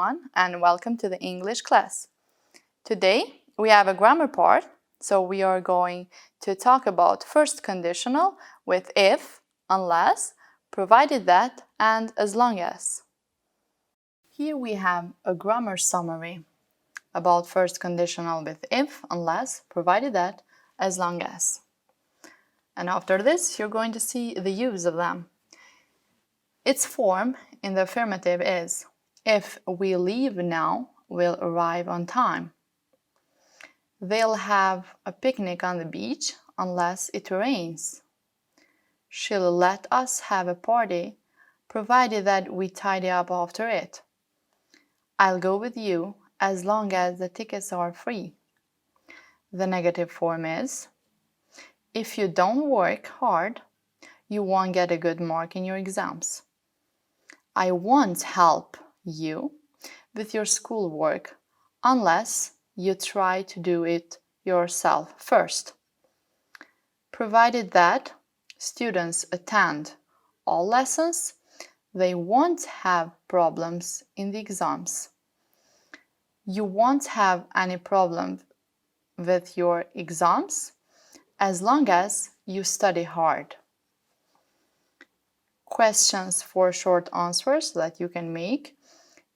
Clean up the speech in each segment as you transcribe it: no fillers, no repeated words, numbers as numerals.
everyone, and welcome to the English class. Today we have a grammar part, so we are going to talk about first conditional with if, unless, provided that, and as long as. Here we have a grammar summary about first conditional with if, unless, provided that, as long as. And after this, you're going to see the use of them. Its form in the affirmative is, if we leave now, we'll arrive on time. They'll have a picnic on the beach unless it rains. She'll let us have a party, provided that we tidy up after it. I'll go with you as long as the tickets are free. The negative form is, if you don't work hard, you won't get a good mark in your exams. I won't help you with your schoolwork unless you try to do it yourself first. Provided that students attend all lessons, they won't have problems in the exams. You won't have any problem with your exams as long as you study hard. Questions for short answers that you can make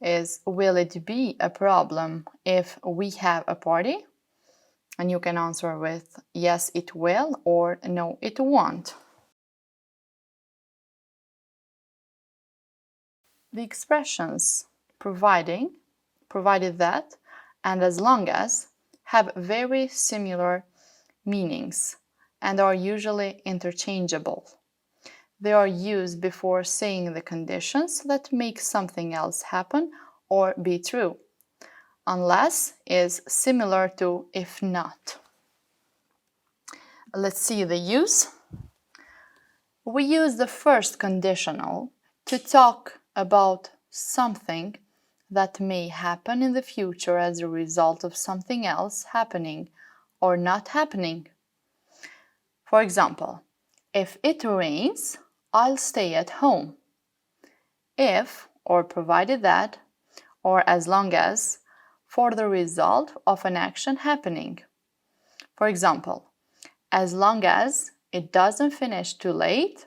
is, will it be a problem if we have a party? And you can answer with yes, it will, or no, it won't. The expressions provided that, and as long as have very similar meanings and are usually interchangeable. They are used before saying the conditions that make something else happen or be true. Unless is similar to if not. Let's see the use. We use the first conditional to talk about something that may happen in the future as a result of something else happening or not happening. For example, if it rains, I'll stay at home. If, or provided that, or as long as, for the result of an action happening. For example, as long as it doesn't finish too late,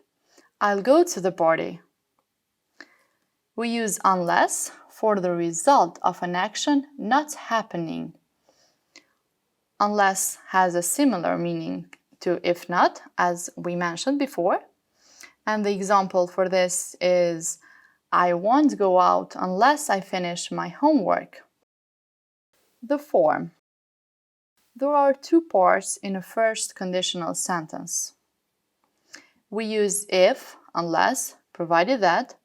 I'll go to the party. We use unless for the result of an action not happening. Unless has a similar meaning to if not, as we mentioned before. And the example for this is, I won't go out unless I finish my homework. The form. There are two parts in a first conditional sentence. We use if, unless, provided that,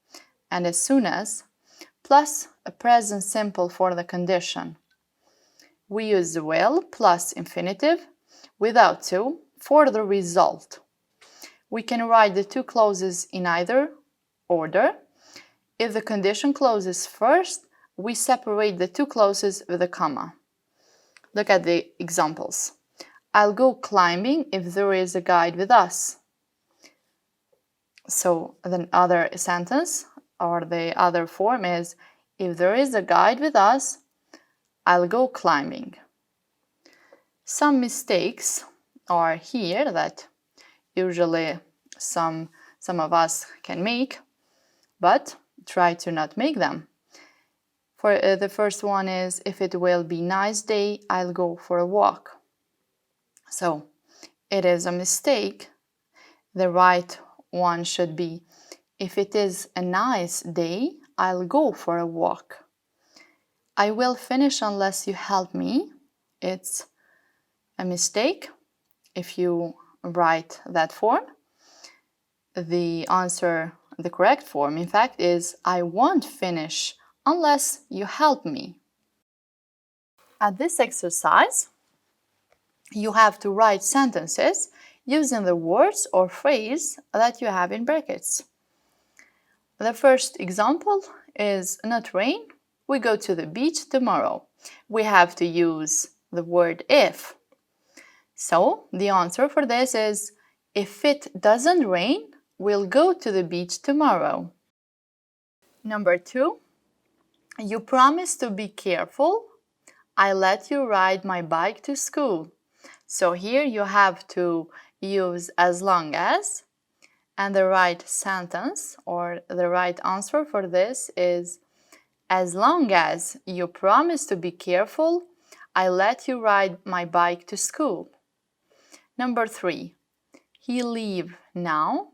and as soon as, plus a present simple for the condition. We use will plus infinitive without to for the result. We can write the two clauses in either order. If the condition clause first, we separate the two clauses with a comma. Look at the examples. I'll go climbing if there is a guide with us. So the other sentence or the other form is, if there is a guide with us, I'll go climbing. Some mistakes are here that usually some of us can make, but try to not make them. For the first one is, if it will be nice day, I'll go for a walk. So it is a mistake. The right one should be, if it is a nice day, I'll go for a walk. I will finish unless you help me. It's a mistake if you write that form. The answer, the correct form, in fact, is I won't finish unless you help me. At this exercise, you have to write sentences using the words or phrase that you have in brackets. The first example is not rain. We go to the beach tomorrow. We have to use the word if. So the answer for this is, if it doesn't rain, we'll go to the beach tomorrow. Number 2, You promise to be careful. I let you ride my bike to school. So here you have to use as long as, and the right sentence or the right answer for this is as long as you promise to be careful, I let you ride my bike to school. Number 3. He leave now.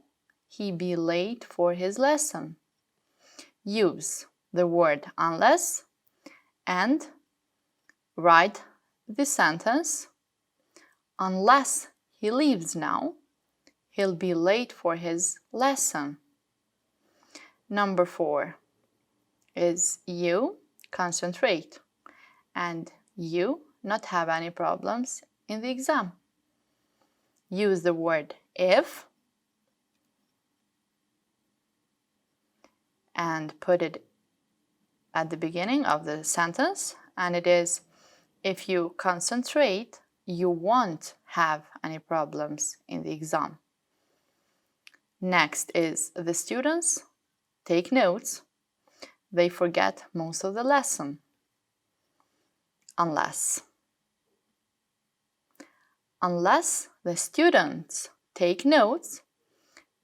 He be late for his lesson. Use the word unless and write the sentence. Unless he leaves now, he'll be late for his lesson. Number 4 is you concentrate and you not have any problems in the exam. Use the word if and put it at the beginning of the sentence, and it is if you concentrate, you won't have any problems in the exam. Next is the students take notes. They forget most of the lesson. Unless the students take notes,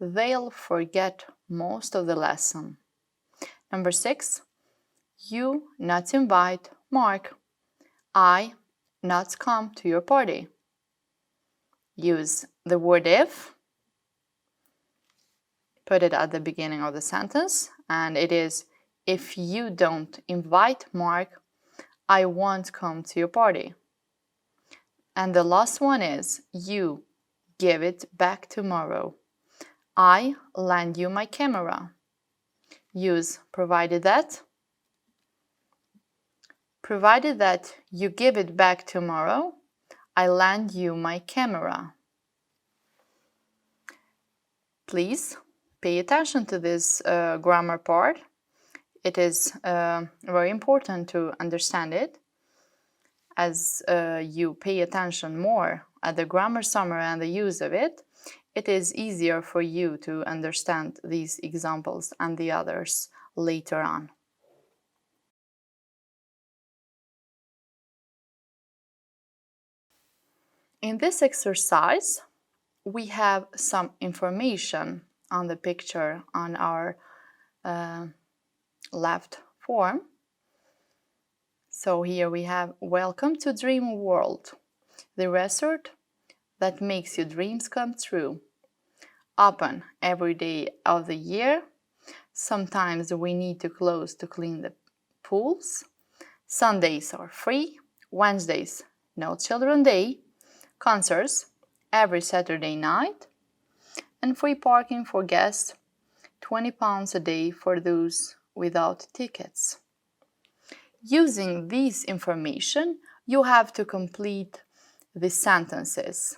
they'll forget most of the lesson. Number 6, you not invite Mark. I not come to your party. Use the word if, put it at the beginning of the sentence, and it is if you don't invite Mark, I won't come to your party. And the last one is you give it back tomorrow. I lend you my camera. Use provided that you give it back tomorrow, I lend you my camera. Please pay attention to this grammar part. It is very important to understand it. As you pay attention more at the grammar summary and the use of it, it is easier for you to understand these examples and the others later on. In this exercise, we have some information on the picture on our left form. So here we have welcome to Dream World, the resort that makes your dreams come true. Open every day of the year. Sometimes we need to close to clean the pools. Sundays are free. Wednesdays, no children day. Concerts every Saturday night. And free parking for guests, £20 a day for those without tickets. Using this information, you have to complete the sentences.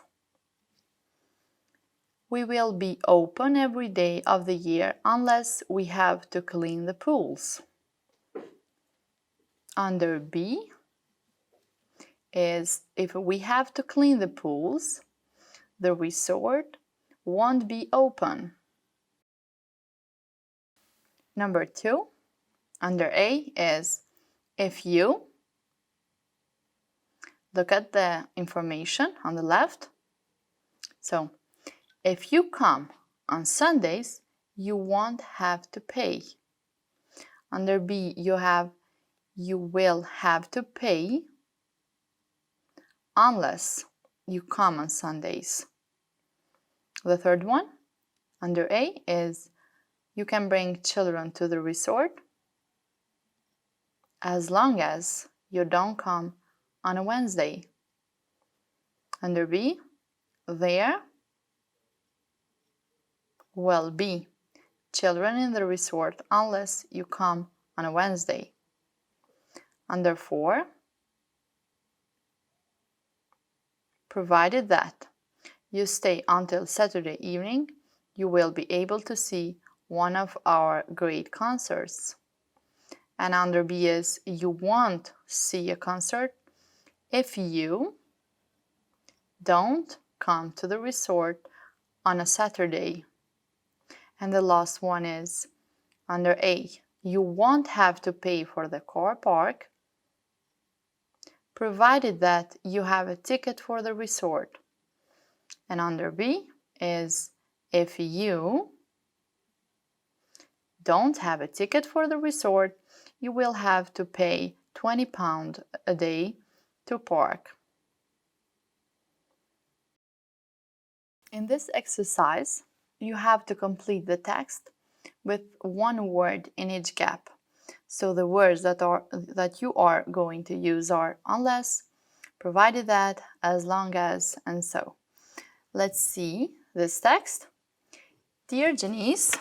We will be open every day of the year unless we have to clean the pools. Under B is if we have to clean the pools, the resort won't be open. Number 2, under A is if you. Look at the information on the left. So, if you come on Sundays, you won't have to pay. Under B, you will have to pay unless you come on Sundays. The third one, under A, is you can bring children to the resort as long as you don't come on a Wednesday. Under B, there will be children in the resort unless you come on a Wednesday. Under 4, provided that you stay until Saturday evening, you will be able to see one of our great concerts. And under B is you won't see a concert if you don't come to the resort on a Saturday. And the last one is under A. you won't have to pay for the car park, provided that you have a ticket for the resort. And under B is if you don't have a ticket for the resort, you will have to pay £20 a day to park. In this exercise, you have to complete the text with one word in each gap. So the words that you are going to use are unless, provided that, as long as, and so. Let's see this text. Dear Janice,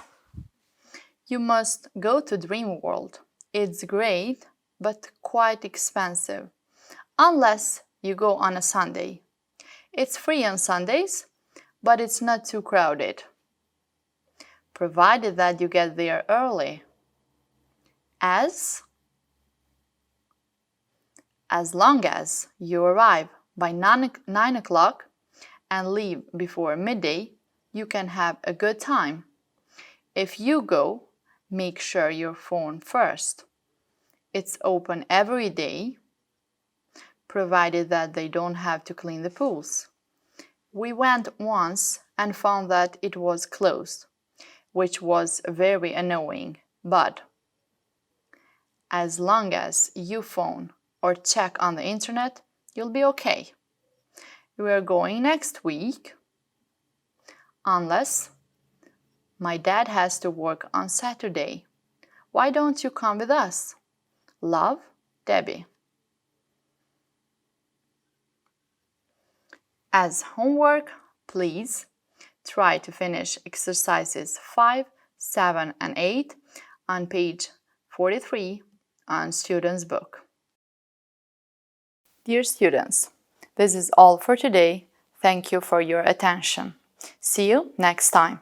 you must go to Dream World. It's great, but quite expensive. Unless you go on a Sunday. It's free on Sundays, but it's not too crowded. Provided that you get there early. As long as you arrive by 9 o'clock and leave before midday, you can have a good time. If you go, make sure your phone first. It's open every day, provided that they don't have to clean the pools. We went once and found that it was closed, which was very annoying, but as long as you phone or check on the internet, you'll be okay. We are going next week, unless my dad has to work on Saturday. Why don't you come with us? Love, Debbie. As homework, please try to finish exercises 5, 7, and 8 on page 43 on Students' Book. Dear students, this is all for today. Thank you for your attention. See you next time.